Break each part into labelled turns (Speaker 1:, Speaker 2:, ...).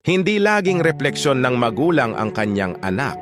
Speaker 1: Hindi laging refleksyon ng magulang ang kanyang anak.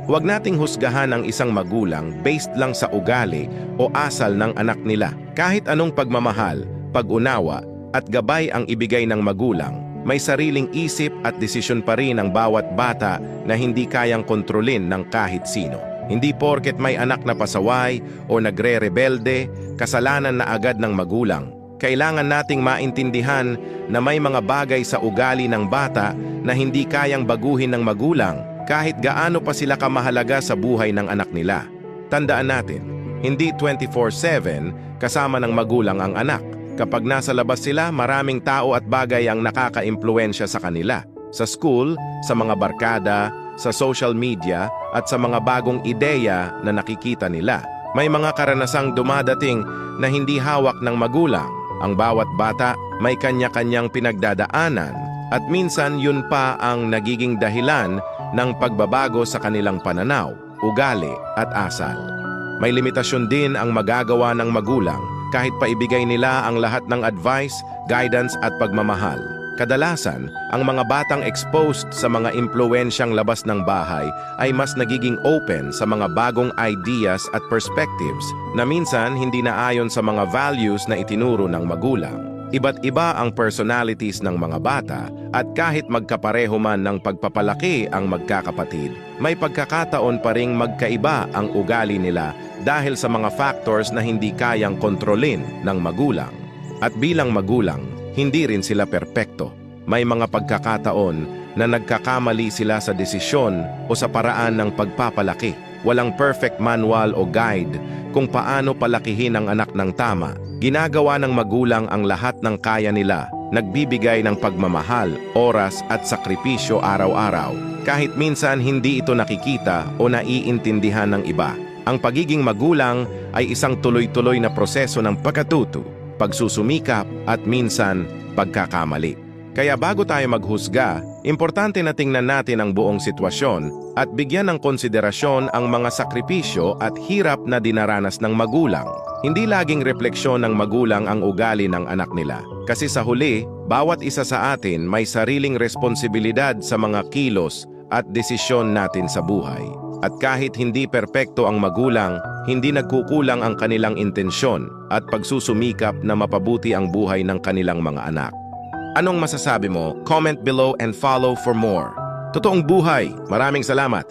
Speaker 1: Huwag nating husgahan ang isang magulang based lang sa ugali o asal ng anak nila. Kahit anong pagmamahal, pag-unawa at gabay ang ibigay ng magulang, may sariling isip at desisyon pa rin ang bawat bata na hindi kayang kontrolin ng kahit sino. Hindi porket may anak na pasaway o nagre-rebelde, kasalanan na agad ng magulang. Kailangan nating maintindihan na may mga bagay sa ugali ng bata na hindi kayang baguhin ng magulang kahit gaano pa sila kamahalaga sa buhay ng anak nila. Tandaan natin, hindi 24/7 kasama ng magulang ang anak. Kapag nasa labas sila, maraming tao at bagay ang nakaka-impluwensya sa kanila. Sa school, sa mga barkada, sa social media, at sa mga bagong ideya na nakikita nila. May mga karanasang dumadating na hindi hawak ng magulang. Ang bawat bata may kanya-kanyang pinagdadaanan at minsan yun pa ang nagiging dahilan ng pagbabago sa kanilang pananaw, ugali at asal. May limitasyon din ang magagawa ng magulang kahit paibigay nila ang lahat ng advice, guidance at pagmamahal. Kadalasan, ang mga batang exposed sa mga impluwensyang labas ng bahay ay mas nagiging open sa mga bagong ideas at perspectives na minsan hindi naayon sa mga values na itinuro ng magulang. Iba't iba ang personalities ng mga bata at kahit magkapareho man ng pagpapalaki ang magkakapatid, may pagkakataon pa ring magkaiba ang ugali nila dahil sa mga factors na hindi kayang kontrolin ng magulang. At bilang magulang, hindi rin sila perpekto. May mga pagkakataon na nagkakamali sila sa desisyon o sa paraan ng pagpapalaki. Walang perfect manual o guide kung paano palakihin ang anak ng tama. Ginagawa ng magulang ang lahat ng kaya nila, nagbibigay ng pagmamahal, oras at sakripisyo araw-araw. Kahit minsan hindi ito nakikita o naiintindihan ng iba. Ang pagiging magulang ay isang tuloy-tuloy na proseso ng pagkatuto, pagsusumikap at minsan pagkakamali. Kaya bago tayo maghusga, importante na tingnan natin ang buong sitwasyon at bigyan ng konsiderasyon ang mga sakripisyo at hirap na dinaranas ng magulang. Hindi laging refleksyon ng magulang ang ugali ng anak nila. Kasi sa huli, bawat isa sa atin may sariling responsibilidad sa mga kilos at desisyon natin sa buhay. At kahit hindi perpekto ang magulang, hindi nagkukulang ang kanilang intensyon at pagsusumikap na mapabuti ang buhay ng kanilang mga anak. Anong masasabi mo? Comment below and follow for more. Totoong buhay. Maraming salamat.